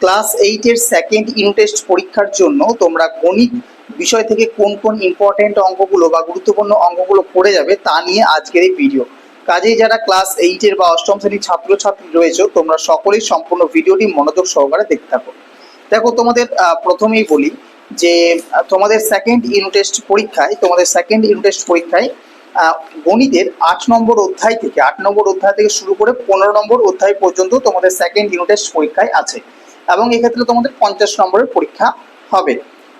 Class 8-এর second unit test পরীক্ষার জন্য তোমরা গণিত বিষয় থেকে কোন কোন ইম্পর্টেন্ট অঙ্কগুলো বা গুরুত্বপূর্ণ অঙ্কগুলো পড়ে যাবে তা নিয়ে আজকের এই ভিডিও। কাজেই যারা ক্লাস 8-এর বা অষ্টম শ্রেণীর ছাত্রছাত্রী রয়েছে তোমরা সকলেই সম্পূর্ণ ভিডিওটি মনোযোগ সহকারে দেখতে থাকো। দেখো, তোমাদের প্রথমেই বলি যে তোমাদের সেকেন্ড ইউনিট টেস্ট পরীক্ষায় গণিতের 8 নম্বর অধ্যায় থেকে শুরু করে 15 নম্বর অধ্যায় পর্যন্ত তোমাদের সেকেন্ড ইউনিট টেস্ট পরীক্ষায় আছে এবং এক্ষেত্রে তোমাদের 50 নম্বরের পরীক্ষা হবে।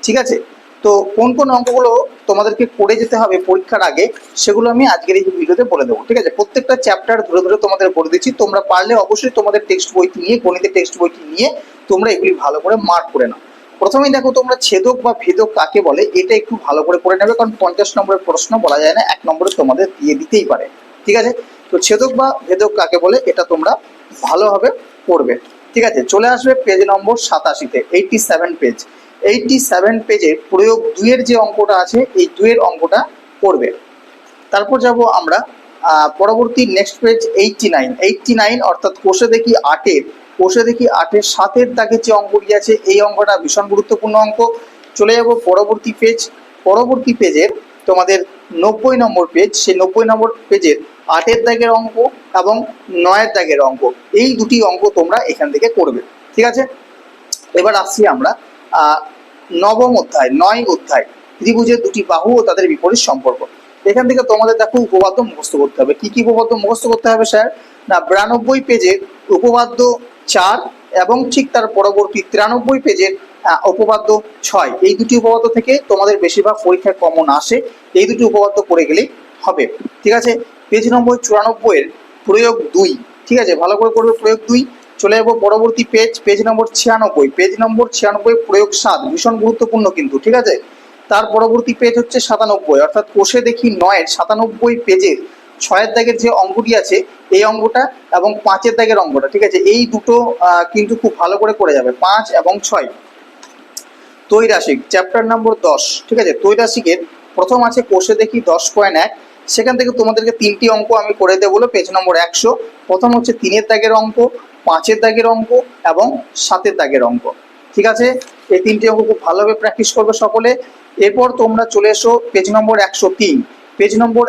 ঠিক আছে, তো কোন কোন অঙ্কগুলো তোমাদেরকে করে যেতে হবে পরীক্ষার আগে সেগুলো আমি আজকের এই ভিডিওতে বলে দেবো। ঠিক আছে, প্রত্যেকটা চ্যাপ্টার ধরে ধরে তোমাদের বলে দিচ্ছি। তোমরা পারলে অবশ্যই তোমাদের টেক্সট বইটি নিয়ে, গণিতের টেক্সট বইটি নিয়ে তোমরা এগুলি ভালো করে মার্ক করে নাও। প্রথমেই দেখো, তোমরা ছেদক বা ভেদক কাকে বলে এটা একটু ভালো করে পড়ে নেবে, কারণ 50 নম্বরের প্রশ্ন বলা যায় না, 1 নম্বরে তোমাদের দিয়ে দিতেই পারে। ঠিক আছে, তো ছেদক বা ভেদক কাকে বলে এটা তোমরা ভালোভাবে পড়বে। ঠিক আছে, চলে আসবে পেজ নম্বর 87-তে, 87 পেজ। 87 পেজের প্রয়োগ 2-এর যে অঙ্কটা আছে এই 2-এর অঙ্কটা পড়বে। তারপর যাব আমরা পরবর্তী নেক্সট পেজ 89 অর্থাৎ কোষে দেখি 8-এর 7-এর দাগের যে অঙ্কটি আছে এই অঙ্কটা ভীষণ গুরুত্বপূর্ণ অঙ্ক। চলে যাব পরবর্তী পেজের তোমাদের 90 নম্বর পেজ। সেই 90 নম্বর পেজের 8-এর দাগের অঙ্ক এবং 9-এর দাগের অঙ্ক, এই দুটি অঙ্ক তোমরা এখান থেকে করবে। ঠিক আছে, এবার আসছি আমরা 9ম অধ্যায়, 9 অধ্যায়, ত্রিভুজের দুটি বাহু ও তাদের বিপরীত সম্পর্ক। এখান থেকে তোমাদের দেখো উপপাদ্য মুখস্থ করতে হবে। কি কি উপপাদ্য মুখস্থ করতে হবে স্যার? না, 92 পেজের উপপাদ্য 4 এবং ঠিক তার পরবর্তী 93 পেজের উপপাদ্য 6, এই দুটি উপপাদ্য থেকে তোমাদের বেশিরভাগ পরীক্ষায় কমন আসে। এই দুটি উপপাদ্য করে গেলেই হবে। ঠিক আছে, পেজ নম্বর 94-এর প্রয়োগ 2। ঠিক আছে, ভালো করে করবে প্রয়োগ 2। চলে যাবো পরবর্তী পেজ নম্বর 96, প্রয়োগ 7, ভীষণ গুরুত্বপূর্ণ কিন্তু। ঠিক আছে, তার পরবর্তী পেজ হচ্ছে 97, অর্থাৎ কোষে দেখি 9-এর 97 পেজের 6-এর দাগের যে অঙ্কটি আছে এই অঙ্কটা এবং 5-এর দাগের অঙ্কটা। ঠিক আছে, এই দুটো কিন্তু খুব ভালো করে যাবে, 5 এবং 6। ত্রৈরাশিক চ্যাপ্টার নম্বর 10। ঠিক আছে, ত্রৈরাশিকের প্রথম আছে কোষে দেখি 10.1, সেখান থেকে তোমাদেরকে 3টি অঙ্ক আমি করে দেবো বলে পেজ নম্বর 100। প্রথম হচ্ছে 3-এর দাগের অঙ্ক, 5-এর দাগের অঙ্ক এবং 7-এর দাগের অঙ্ক। ঠিক আছে, এই 3টি অঙ্ক খুব ভালোভাবে প্র্যাকটিস করবে সকলে। এরপর তোমরা চলে এসো পেজ নম্বর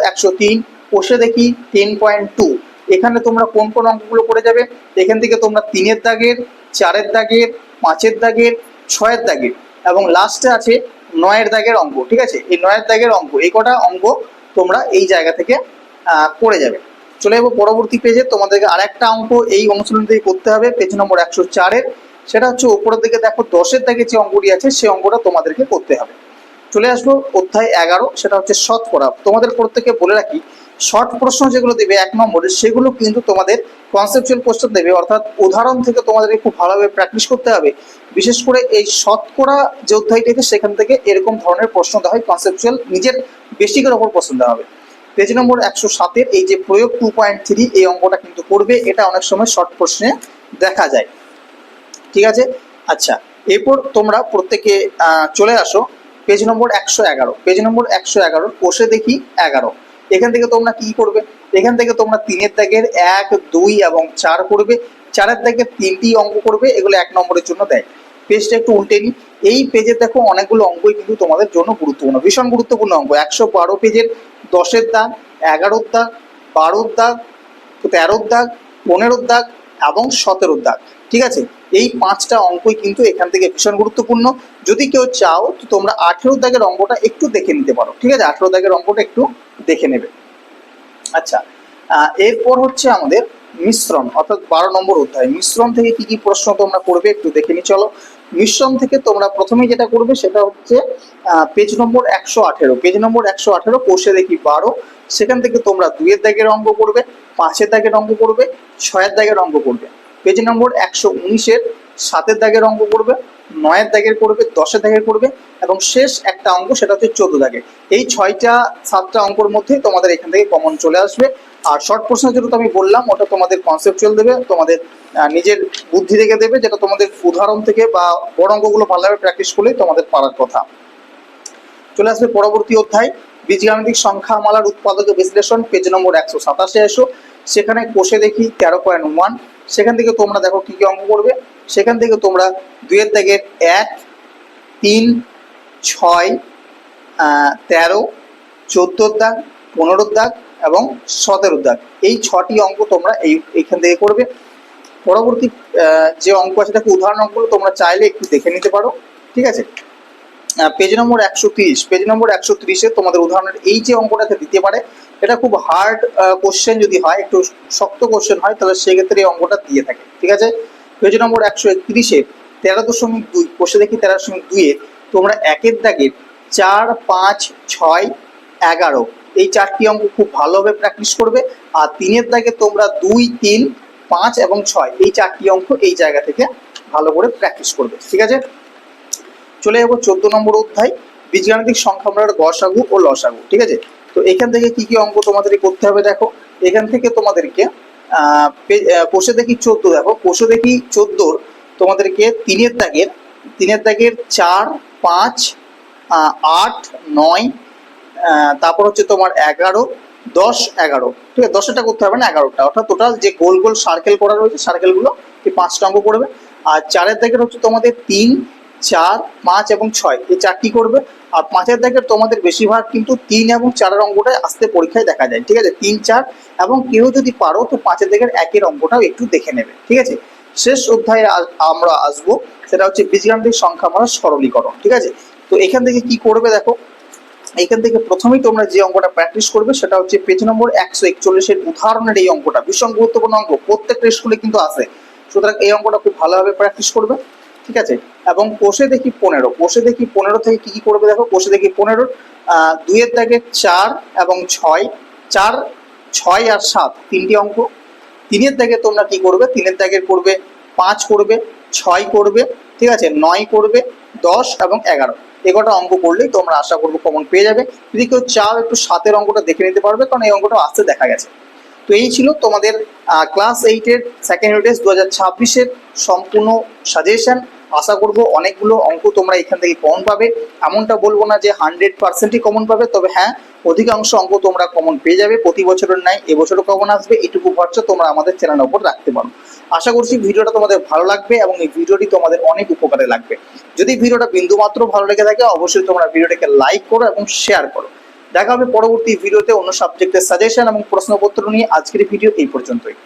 103। কোষে দেখি 10.2, এখানে তোমরা কোন কোন অঙ্কগুলো করে যাবে? এখান থেকে তোমরা 3-এর দাগের, 4-এর দাগের, 5-এর দাগের, 6-এর দাগের এবং লাস্টে আছে 9-এর দাগের অঙ্ক। ঠিক আছে, এই 9-এর দাগের অঙ্ক, এই কটা অঙ্ক তোমরা এই জায়গা থেকে করে যাবে। চলে যাবো পরবর্তী পেজে, তোমাদেরকে আরেকটা অঙ্ক এই অনুশীলন থেকে করতে হবে পেজ নম্বর 104-এর। সেটা হচ্ছে উপরের দিকে দেখো 10-এর দাগে যে অঙ্কটি আছে সেই অঙ্কটা তোমাদেরকে করতে হবে। চলে আসবো অধ্যায় 11, সেটা হচ্ছে শতকরা। তোমাদের প্রত্যেককে বলে রাখি, শর্ট প্রশ্ন যেগুলো দেবে 1 নম্বরের সেগুলো কিন্তু তোমাদের কনসেপচুয়াল কোশ্চেন দেবে, অর্থাৎ উদাহরণ থেকে তোমাদেরকে খুব ভালোভাবে প্র্যাকটিস করতে হবে। বিশেষ করে এই শতকরা যে অধ্যায়টি আছে সেখান থেকে এরকম ধরনের প্রশ্ন দেওয়া হয়, কনসেপচুয়াল নিজের বেসিকের ওপর প্রশ্ন দেওয়া হবে। পেজ নম্বর 107-এর এই যে প্রয়োগ 2.3, এই অঙ্কটা কিন্তু করবে, এটা অনেক সময় শর্ট প্রশ্নে দেখা যায়। ঠিক আছে, আচ্ছা, এরপর তোমরা প্রত্যেকে চলে আসো পেজ নম্বর 111। কোষে দেখি 11, এখান থেকে তোমরা কি করবে? এখান থেকে তোমরা 3-এর দাগের 1, 2 এবং 4 করবে। 4-এর দাগের 3টি অঙ্ক করবে, এগুলো 1 নম্বরের জন্য দেয়। পেজটা একটু উল্টে নিই। এই পেজে দেখো অনেকগুলো অঙ্কই কিন্তু তোমাদের জন্য গুরুত্বপূর্ণ, ভীষণ গুরুত্বপূর্ণ অঙ্ক। 112 পেজের 10-এর দাগ, 11-র দাগ, 12-র দাগ, 13-র দাগ, 15-র দাগ এবং 17-র দাগ। ঠিক আছে, এই 5টা অঙ্কই কিন্তু এখান থেকে ভীষণ গুরুত্বপূর্ণ। যদি কেউ চাও তো তোমরা 18-র দাগের অঙ্কটা একটু দেখে নিতে পারো। ঠিক আছে, 18 দাগের অঙ্কটা একটু দেখে নেবে। আচ্ছা, এরপর হচ্ছে আমাদের মিশ্রণ, অর্থাৎ 12 নম্বর অধ্যায়। মিশ্রণ থেকে কি কি প্রশ্ন তোমরা করবে একটু দেখে নি চলো। মিশ্রণ থেকে তোমরা প্রথমেই যেটা করবে সেটা হচ্ছে পেজ নম্বর 118। কোষে দেখি 12, সেখান থেকে তোমরা 2-এর দাগের অঙ্ক করবে, 5-এর দাগের অঙ্ক করবে, 6-এর দাগের অঙ্ক করবে। পেজ নম্বর 119-এর 7-এর দাগের অঙ্ক করবে, 9-এর দাগের করবে, 10-এর দাগের করবে এবং শেষ একটা অঙ্ক সেটা হচ্ছে 14 দাগের। এই 6টা-7টা অঙ্কর মধ্যে তোমাদের এখান থেকে কমন চলে আসবে। আর শর্ট প্রশ্ন যেটা আমি বললাম ওটা তোমাদের কনসেপচুয়াল দেবে, তোমাদের নিজের বুদ্ধি থেকে দেবে, যেটা তোমাদের উদাহরণ থেকে বা বড় অঙ্কগুলো ভালোভাবে প্র্যাকটিস করলেই তোমাদের পারার কথা। চলে আসবে পরবর্তী অধ্যায়, বীজগাণিতিক সংখ্যামালার উৎপাদক বিশ্লেষণ। পেজ নম্বর 127-এ এসো, সেখানে কোষে দেখি 13.1, সেখান থেকে তোমরা দেখো কি কি অঙ্ক করবে। সেখান থেকে তোমরা 2 এর দাগের 1, 3, 6, 13, 14 দাগ, 15 দাগ এবং 17 দাগ, এই 6টি অঙ্ক তোমরা এইখান থেকে করবে। পরবর্তী যে অঙ্ক আছে দেখো, উদাহরণ অঙ্কগুলো তোমরা চাইলে একটু দেখে নিতে পারো, ঠিক আছে। পেজ নম্বর 130, পেজ নম্বর 130-এ তোমাদের উদাহরণের এই যে অঙ্কটাকে দিতে পারে, এটা খুব হার্ড কোশ্চেন যদি হয়, একটু শক্ত কোশ্চেন হয়, তাহলে সেক্ষেত্রে এই অঙ্কটা দিয়ে থাকে, ঠিক আছে। পেজ নম্বর 131-এ 13.2, কোষে দেখি 13.2-এ তোমরা 1-এর দাগের 4, 5, 6, 11 এই 4টি অঙ্ক খুব ভালোভাবে প্র্যাকটিস করবে। আর 3-এর দাগে তোমরা 2, 3, 5 এবং 6 এই 4টি অঙ্ক এই জায়গা থেকে ভালো করে প্র্যাকটিস করবে, ঠিক আছে। চলে যাবো 14 নম্বর অধ্যায়, বীজগাণিতিক সংখ্যাগুলোর গসাগু ও লসাগু, ঠিক আছে। তো এখান থেকে কি কি অঙ্ক তোমাদের করতে হবে দেখো, এখান থেকে তোমাদেরকে কোষে দেখি 14, দেখো কোষে দেখি 14 তোমাদেরকে 3-এর দাগের 4, 5, 8, 9, তারপর হচ্ছে তোমার 11, 10, 11, ঠিক আছে। 10টা করতে হবে না, 11টা, অর্থাৎ টোটাল যে গোল গোল সার্কেল করা রয়েছে সার্কেলগুলো এই 5টা অঙ্ক করবে। আর 4-এর দাগের হচ্ছে তোমাদের 3, 4, 5 এবং 6 এই 4টি করবে। আর 5-এর দাগের তোমাদের বেশিরভাগ কিন্তু 3 এবং 4-এর অঙ্কটাই আসতে পরীক্ষায় দেখা যায়, ঠিক আছে। 3, 4 এবং কেউ যদি পারো তো 5-এর দাগের 1-এর অঙ্কটাও একটু দেখে নেবে, ঠিক আছে। শেষ অধ্যায়ে আমরা আসবো, সেটা হচ্ছে বীজগাণিতিক সংখ্যামালার সরলীকরণ, ঠিক আছে। তো এখান থেকে কি করবে দেখো, এখান থেকে প্রথমেই তোমরা যে অঙ্কটা প্র্যাকটিস করবে সেটা হচ্ছে পেজ নম্বর 141-এর উদাহরণের এই অঙ্কটা ভীষণ গুরুত্বপূর্ণ অঙ্ক, প্রত্যেকটা স্কুলে কিন্তু আসে, সুতরাং এই অঙ্কটা খুব ভালোভাবে প্র্যাকটিস করবে, ঠিক আছে। এবং কোষে দেখি 15 থেকে কি কি করবে দেখো, কোষে দেখি 15 2-এর দাগে 4 এবং 6, 4, 6 আর 7 তিনটি অঙ্ক। 3-এর দাগে তোমরা কি করবে, 3-এর দাগের করবে 5 করবে, 6 করবে, ঠিক আছে, 9 করবে, 10 এবং 11 এগারোটা অঙ্ক করলেই তোমরা আশা করবো কমন পেয়ে যাবে। যদি কেউ চাও একটু 7-এর অঙ্কটা দেখে নিতে পারবে, কারণ এই অঙ্কটা আসতে দেখা গেছে। তো এই ছিল তোমাদের ক্লাস 8-এর সেকেন্ড ইউনিট টেস্ট 2026-এর সম্পূর্ণ সাজেশন। আশা করবো অনেকগুলো অঙ্ক তোমরা এখান থেকে কমন পাবে, এমনটা বলবো না যে 100%ই কমন পাবে, তবে হ্যাঁ অধিকাংশ অঙ্ক তোমরা কমন পেয়ে যাবে। প্রতি বছরের নাই এবছরও কমন আসবে, এটুকু ভরসা তোমরা আমাদের চ্যানেলের উপর রাখতে পারো। আশা করছি ভিডিওটা তোমাদের ভালো লাগবে এবং এই ভিডিওটি তোমাদের অনেক উপকারে লাগবে। যদি ভিডিওটা বিন্দুমাত্র ভালো লেগে থাকে অবশ্যই তোমরা ভিডিওটাকে লাইক করো এবং শেয়ার করো। দেখা হবে পরবর্তী ভিডিওতে অন্য সাবজেক্টের সাজেশন এবং প্রশ্নপত্র নিয়ে। আজকের ভিডিও এই পর্যন্তই।